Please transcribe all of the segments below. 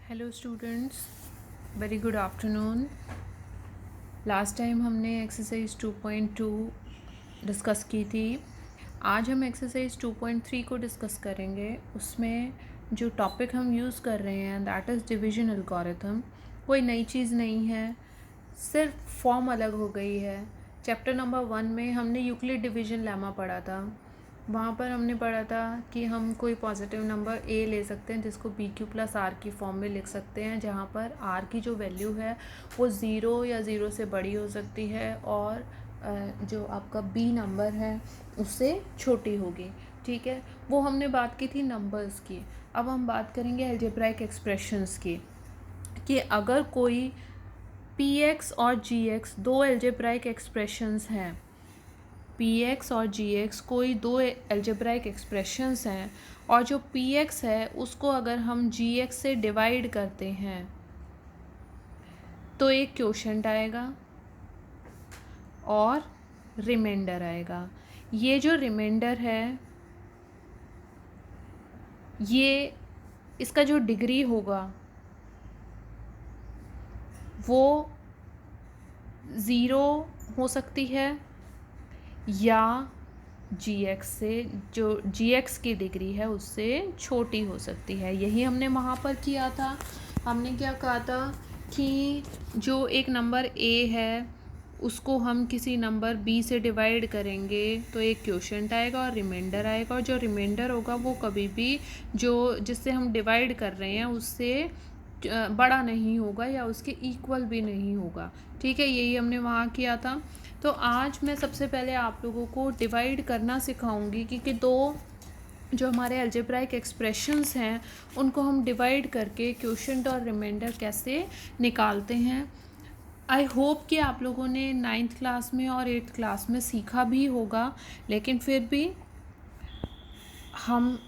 Hello students, very good afternoon. Last time हमने exercise 2.2 discuss की थी। आज हम एक्सरसाइज 2.3 को डिस्कस करेंगे। उसमें जो टॉपिक हम यूज़ कर रहे हैं दैट इज़ डिवीजन एल्गोरिथम। कोई नई चीज़ नहीं है, सिर्फ फॉर्म अलग हो गई है। चैप्टर नंबर 1 में हमने यूक्लिड डिवीजन लेमा पढ़ा था। वहाँ पर हमने पढ़ा था कि हम कोई पॉजिटिव नंबर ए ले सकते हैं जिसको बी क्यू प्लस आर की फॉर्म में लिख सकते हैं, जहाँ पर आर की जो वैल्यू है वो ज़ीरो या ज़ीरो से बड़ी हो सकती है और जो आपका बी नंबर है उससे छोटी होगी। ठीक है, वो हमने बात की थी नंबर्स की। अब हम बात करेंगे अलजेब्राइक एक्सप्रेशंस की, कि अगर कोई पी एक्स और जी एक्स दो अलजेब्राइक एक्सप्रेशंस हैं, पी एक्स और जी एक्स कोई दो अलजेब्राइक एक्सप्रेशंस हैं, और जो पी एक्स है उसको अगर हम जी एक्स से डिवाइड करते हैं तो एक क्वोशंट आएगा और रिमाइंडर आएगा। ये जो रिमाइंडर है ये इसका जो डिग्री होगा वो ज़ीरो हो सकती है या जी एक्स से जो जी एक्स की डिग्री है उससे छोटी हो सकती है। यही हमने वहाँ पर किया था। हमने क्या कहा था कि जो एक नंबर ए है उसको हम किसी नंबर बी से डिवाइड करेंगे तो एक क्वोशंट आएगा और रिमाइंडर आएगा, और जो रिमाइंडर होगा वो कभी भी जो जिससे हम डिवाइड कर रहे हैं उससे बड़ा नहीं होगा या उसके इक्वल भी नहीं होगा। ठीक है, यही हमने वहाँ किया था। तो आज मैं सबसे पहले आप लोगों को डिवाइड करना सिखाऊंगी, क्योंकि दो जो हमारे अलजेब्राइक एक्सप्रेशंस हैं उनको हम डिवाइड करके क्वोशंट और रिमाइंडर कैसे निकालते हैं। आई होप कि आप लोगों ने 9th क्लास में और 8th क्लास में सीखा भी होगा, लेकिन फिर भी हम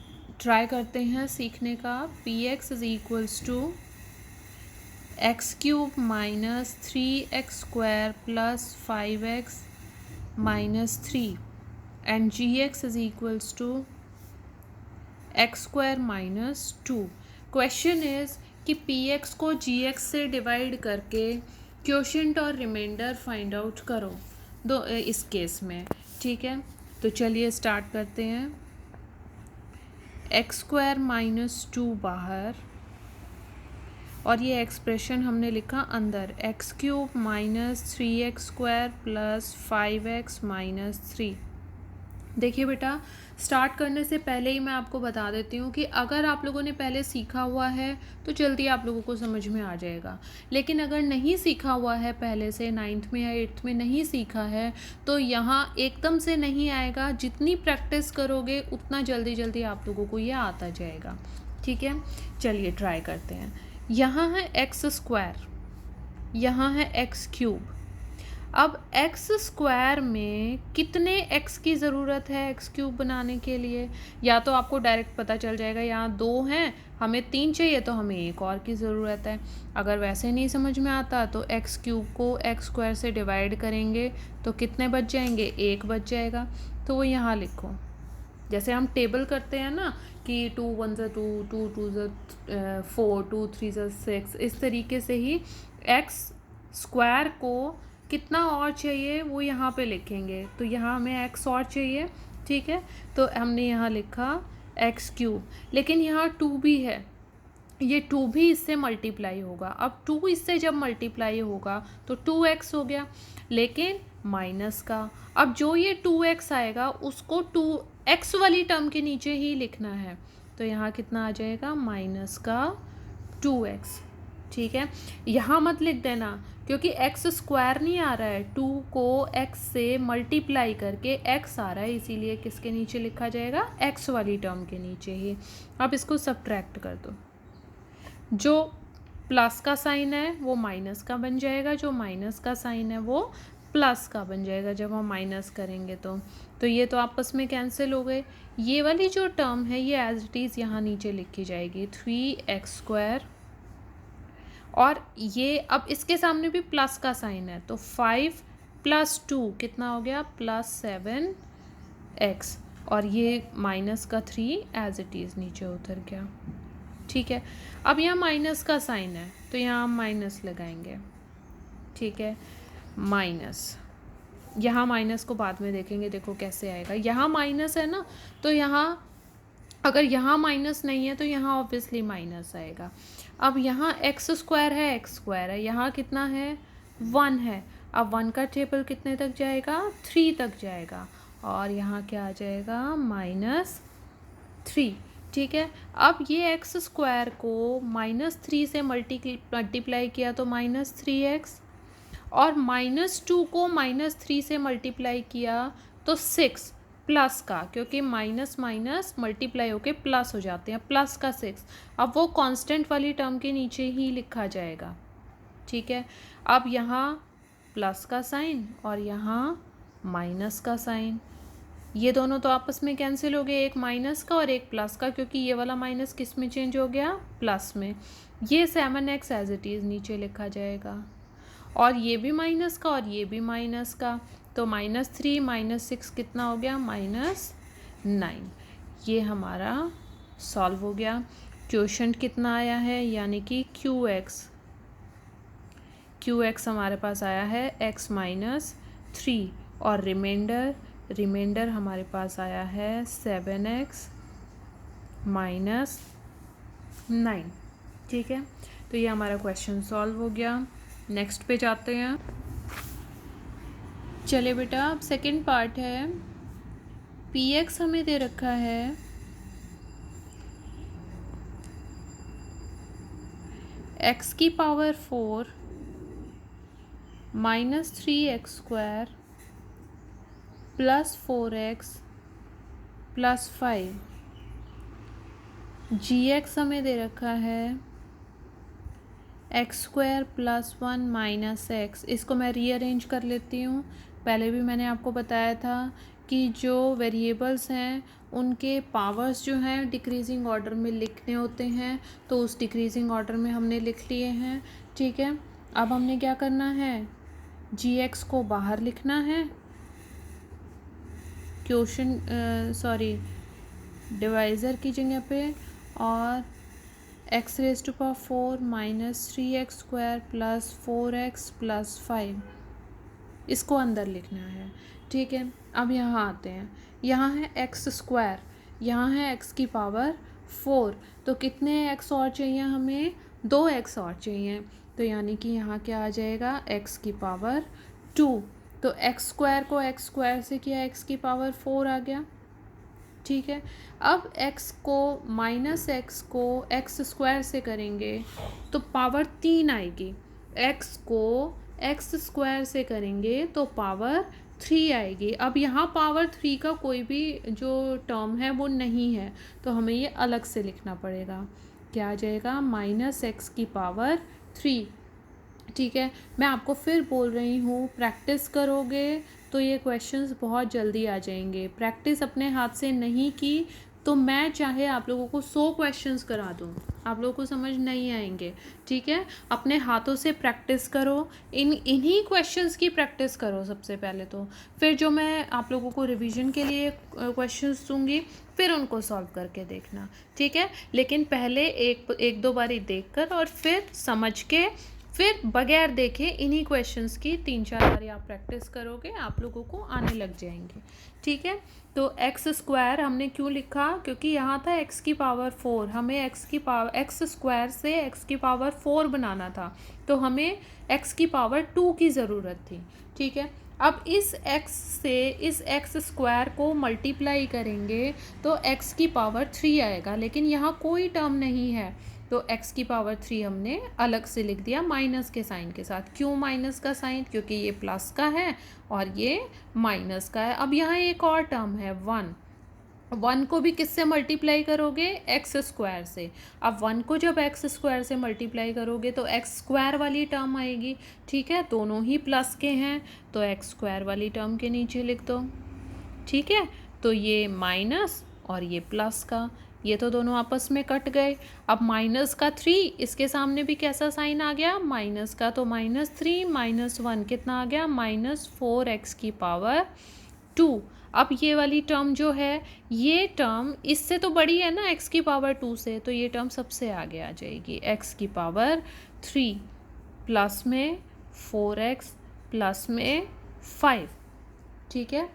ट्राई करते हैं सीखने का। P x is equals to x cube minus 3x² plus 5x minus 3 and g x is equals to x² minus 2। Question is कि पी एक्स को जी एक्स से डिवाइड करके क्वोशंट और रिमाइंडर फाइंड आउट करो दो इस case में। ठीक है, तो चलिए स्टार्ट करते हैं। x² माइनस 2 बाहर और ये एक्सप्रेशन हमने लिखा अंदर, x cube minus 3x² plus 5x minus 3। देखिए बेटा, स्टार्ट करने से पहले ही मैं आपको बता देती हूँ कि अगर आप लोगों ने पहले सीखा हुआ है तो जल्दी आप लोगों को समझ में आ जाएगा, लेकिन अगर नहीं सीखा हुआ है पहले से, 9th में या 8th में नहीं सीखा है, तो यहाँ एकदम से नहीं आएगा। जितनी प्रैक्टिस करोगे उतना जल्दी जल्दी आप लोगों को ये आता जाएगा। ठीक है, चलिए ट्राई करते हैं। यहाँ है x², यहाँ है x क्यूब। अब x² में कितने x की ज़रूरत है x क्यूब बनाने के लिए? या तो आपको डायरेक्ट पता चल जाएगा यहाँ 2 हैं, हमें 3 चाहिए तो हमें एक और की ज़रूरत है। अगर वैसे नहीं समझ में आता तो x क्यूब को x² से डिवाइड करेंगे तो कितने बच जाएंगे? 1 बच जाएगा। तो वो यहाँ लिखो, जैसे हम टेबल करते हैं ना कि 2 1 ज़ा 2, 2 2 ज़ा 4, 2 3 ज़ा 6, इस तरीके से ही x² को कितना और चाहिए वो यहाँ पे लिखेंगे। तो यहाँ हमें x और चाहिए। ठीक है, तो हमने यहाँ लिखा x क्यूब, लेकिन यहाँ 2 भी है, ये 2 भी इससे मल्टीप्लाई होगा। अब 2 इससे जब मल्टीप्लाई होगा तो 2x हो गया, लेकिन माइनस का। अब जो ये 2x आएगा उसको 2x वाली टर्म के नीचे ही लिखना है, तो यहाँ कितना आ जाएगा? माइनस का 2x। ठीक है, यहाँ मत लिख देना क्योंकि x² नहीं आ रहा है, 2 को x से मल्टीप्लाई करके x आ रहा है, इसीलिए किसके नीचे लिखा जाएगा? x वाली टर्म के नीचे ही। अब इसको सब्ट्रैक्ट कर दो, जो प्लस का साइन है वो माइनस का बन जाएगा, जो माइनस का साइन है वो प्लस का बन जाएगा जब हम माइनस करेंगे तो ये तो आपस में कैंसिल हो गए। ये वाली जो टर्म है ये एज इट इज़ यहाँ नीचे लिखी जाएगी, 3x², और ये अब इसके सामने भी प्लस का साइन है तो 5 + 2 कितना हो गया? +7x, और ये माइनस का 3 एज इट इज़ नीचे उतर गया। ठीक है। अब यहाँ माइनस का साइन है तो यहाँ हम माइनस लगाएंगे, ठीक है, माइनस। यहाँ माइनस को बाद में देखेंगे, देखो कैसे आएगा। यहाँ माइनस है ना, तो यहाँ अगर यहाँ माइनस नहीं है तो यहाँ ऑब्वियसली माइनस आएगा। अब यहाँ एक्स स्क्वायर है, एक्स स्क्वायर है, यहाँ कितना है 1 है। अब 1 का टेबल कितने तक जाएगा 3 तक जाएगा, और यहाँ क्या आ जाएगा -3, ठीक है। अब ये एक्स स्क्वायर को -3 से मल्टीप्लाई किया तो -3x, और -2 को -3 से मल्टीप्लाई किया तो 6 प्लस का, क्योंकि माइनस माइनस मल्टीप्लाई होके प्लस हो जाते हैं, प्लस का 6। अब वो कांस्टेंट वाली टर्म के नीचे ही लिखा जाएगा, ठीक है। अब यहाँ प्लस का साइन और यहाँ माइनस का साइन, ये दोनों तो आपस में कैंसिल हो गए, एक माइनस का और एक प्लस का, क्योंकि ये वाला माइनस किस में चेंज हो गया प्लस में। ये 7x एज इट इज़ नीचे लिखा जाएगा, और ये भी माइनस का और ये भी माइनस का, तो -3 -6 कितना हो गया -9। ये हमारा सॉल्व हो गया। क्वोशंट कितना आया है, यानी कि QX हमारे पास आया है x -3, और रिमाइंडर हमारे पास आया है 7x -9, ठीक है। तो ये हमारा क्वेश्चन सॉल्व हो गया। नेक्स्ट पे जाते हैं। चले बेटा, अब सेकंड पार्ट है। px हमें दे रखा है x की पावर 4 -3x² +4x +5। gx हमें दे रखा है x² +1 -x। इसको मैं रीअरेंज कर लेती हूँ। पहले भी मैंने आपको बताया था कि जो वेरिएबल्स हैं उनके पावर्स जो हैं डिक्रीजिंग ऑर्डर में लिखने होते हैं, तो उस डिक्रीजिंग ऑर्डर में हमने लिख लिए हैं, ठीक है। अब हमने क्या करना है, gx को बाहर लिखना है, डिवाइज़र की जगह पे, और x⁴ -3x² +4x +5 इसको अंदर लिखना है, ठीक है। अब यहाँ आते हैं, यहाँ है x², यहाँ है x की पावर 4, तो कितने x और चाहिए हमें, 2x और चाहिए, तो यानी कि यहाँ क्या आ जाएगा x की पावर 2। तो x² को x² से किया, x की पावर 4 आ गया, ठीक है। अब x को -x को x² से करेंगे तो पावर 3 आएगी, x को x² से करेंगे तो पावर 3 आएगी। अब यहाँ पावर 3 का कोई भी जो टर्म है वो नहीं है, तो हमें ये अलग से लिखना पड़ेगा। क्या आ जाएगा -x की पावर 3, ठीक है। मैं आपको फिर बोल रही हूँ, प्रैक्टिस करोगे तो ये क्वेश्चंस बहुत जल्दी आ जाएंगे। प्रैक्टिस अपने हाथ से नहीं की तो मैं चाहे आप लोगों को 100 क्वेश्चंस करा दूँ, आप लोगों को समझ नहीं आएंगे, ठीक है। अपने हाथों से प्रैक्टिस करो, इन्हीं क्वेश्चंस की प्रैक्टिस करो सबसे पहले तो, फिर जो मैं आप लोगों को रिवीजन के लिए क्वेश्चंस दूँगी फिर उनको सॉल्व करके देखना, ठीक है। लेकिन पहले एक दो बारी देख कर और फिर समझ के, फिर बगैर देखे इन्हीं क्वेश्चंस की 3-4 बारी आप प्रैक्टिस करोगे, आप लोगों को आने लग जाएंगे, ठीक है। तो x² हमने क्यों लिखा, क्योंकि यहाँ था x की पावर 4, हमें x² से x की पावर 4 बनाना था, तो हमें x की पावर 2 की ज़रूरत थी, ठीक है। अब इस x से इस x² को मल्टीप्लाई करेंगे तो x की पावर 3 आएगा, लेकिन यहाँ कोई टर्म नहीं है, तो x की पावर 3 हमने अलग से लिख दिया माइनस के साइन के साथ। क्यों माइनस का साइन, क्योंकि ये प्लस का है और ये माइनस का है। अब यहाँ एक और टर्म है 1 को भी किससे मल्टीप्लाई करोगे, x² से। अब 1 को जब x² से मल्टीप्लाई करोगे तो x² वाली टर्म आएगी, ठीक है। दोनों ही प्लस के हैं तो x² वाली टर्म के नीचे लिख दो, ठीक है। तो ये माइनस और ये प्लस का, ये तो दोनों आपस में कट गए। अब माइनस का 3, इसके सामने भी कैसा साइन आ गया, माइनस का, तो -3 -1 कितना आ गया, -4x की पावर 2। अब ये वाली टर्म जो है, ये टर्म इससे तो बड़ी है ना x की पावर 2 से, तो ये टर्म सबसे आगे आ जाएगी, x की पावर 3 प्लस में 4x प्लस में 5। ठीक है,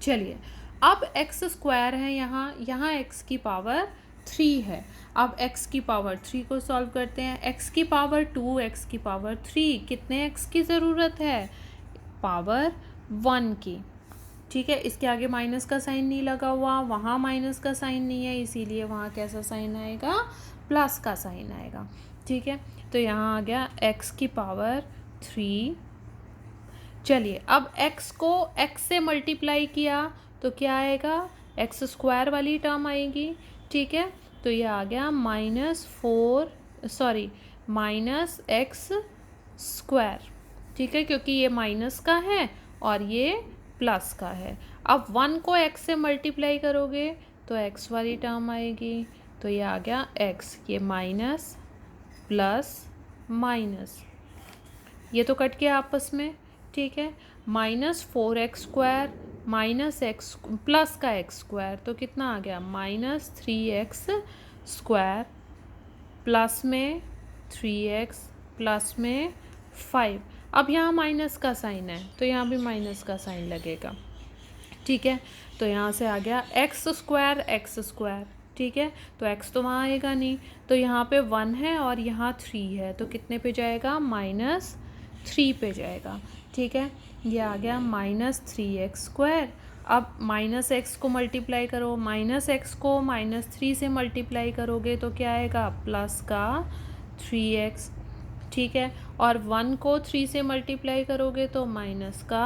चलिए अब x स्क्वायर है यहाँ x की पावर 3 है। अब x की पावर 3 को सॉल्व करते हैं। x की पावर 2, x की पावर 3, कितने x की ज़रूरत है? पावर 1 की। ठीक है, इसके आगे माइनस का साइन नहीं लगा हुआ, वहाँ माइनस का साइन नहीं है, इसीलिए वहाँ कैसा साइन आएगा? प्लस का साइन आएगा। ठीक है, तो यहाँ आ गया x की पावर 3। चलिए अब x को x से मल्टीप्लाई किया तो क्या आएगा? x स्क्वायर वाली टर्म आएगी। ठीक है, तो ये आ गया माइनस एक्स स्क्वायर। ठीक है, क्योंकि ये माइनस का है और ये प्लस का है। अब 1 को x से मल्टीप्लाई करोगे तो x वाली टर्म आएगी, तो ये आ गया x, ये माइनस प्लस माइनस, ये तो कट गया आपस में। ठीक है, -4x square minus x plus का एक्स स्क्वायर, तो कितना आ गया? -3x स्क्वायर प्लस में 3x प्लस में 5। अब यहाँ माइनस का साइन है तो यहाँ भी माइनस का साइन लगेगा। ठीक है, तो यहाँ से आ गया एक्स स्क्वायर। ठीक है, तो x तो वहाँ आएगा नहीं, तो यहाँ पे 1 है और यहाँ 3 है, तो कितने पे जाएगा? -3 पे जाएगा। ठीक है, ये आ गया -3x स्क्वायर। अब -x को मल्टीप्लाई करो, -x को -3 से मल्टीप्लाई करोगे तो क्या आएगा? प्लस का 3x। ठीक है, और 1 को 3 से मल्टीप्लाई करोगे तो माइनस का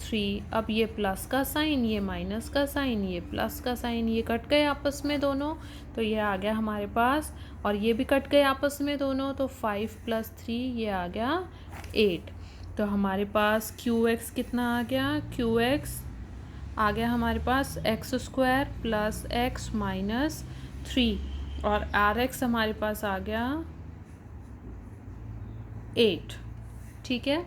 3। अब ये प्लस का साइन, ये माइनस का साइन, ये प्लस का साइन, ये कट गए आपस में दोनों, तो ये आ गया हमारे पास, और ये भी कट गए आपस में दोनों, तो 5 + 3 ये आ गया 8। तो हमारे पास QX कितना आ गया? QX आ गया हमारे पास x square plus x minus 3, और RX हमारे पास आ गया 8। ठीक है,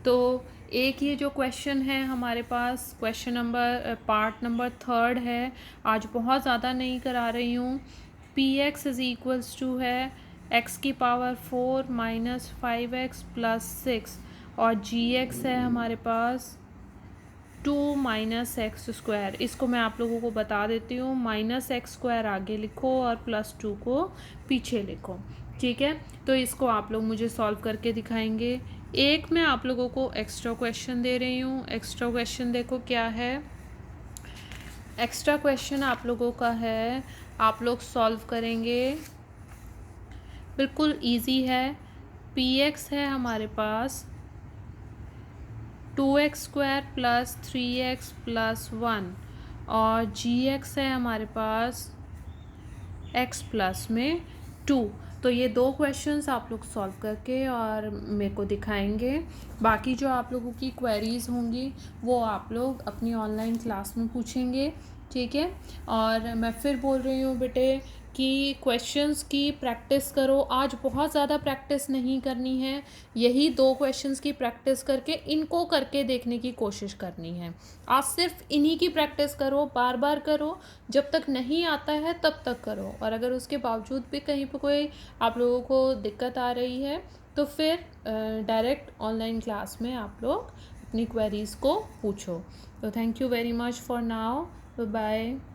तो एक ये जो क्वेश्चन है हमारे पास, क्वेश्चन नंबर पार्ट नंबर 3 है, आज बहुत ज़्यादा नहीं करा रही हूँ। PX = है x की पावर 4 माइनस 5x प्लस 6, और GX है हमारे पास 2 माइनस एक्स स्क्वायर। इसको मैं आप लोगों को बता देती हूँ, -x स्क्वायर आगे लिखो और +2 को पीछे लिखो। ठीक है, तो इसको आप लोग मुझे सॉल्व करके दिखाएंगे। एक मैं आप लोगों को एक्स्ट्रा क्वेश्चन दे रही हूँ। एक्स्ट्रा क्वेश्चन देखो क्या है। एक्स्ट्रा क्वेश्चन आप लोगों का है, आप लोग सॉल्व करेंगे, बिल्कुल इजी है। PX है हमारे पास 2x square plus 3x plus 1, और GX है हमारे पास x प्लस में 2। तो ये 2 क्वेश्चंस आप लोग सॉल्व करके और मेरे को दिखाएंगे। बाकी जो आप लोगों की क्वेरीज़ होंगी वो आप लोग अपनी ऑनलाइन क्लास में पूछेंगे। ठीक है, और मैं फिर बोल रही हूँ बेटे कि क्वेश्चंस की प्रैक्टिस करो। आज बहुत ज़्यादा प्रैक्टिस नहीं करनी है, यही 2 क्वेश्चंस की प्रैक्टिस करके इनको करके देखने की कोशिश करनी है। आज सिर्फ इन्हीं की प्रैक्टिस करो, बार बार करो, जब तक नहीं आता है तब तक करो। और अगर उसके बावजूद भी कहीं पर कोई आप लोगों को दिक्कत आ रही है तो फिर डायरेक्ट ऑनलाइन क्लास में आप लोग अपनी क्वेरीज़ को पूछो। तो thank you very much for now, bye bye.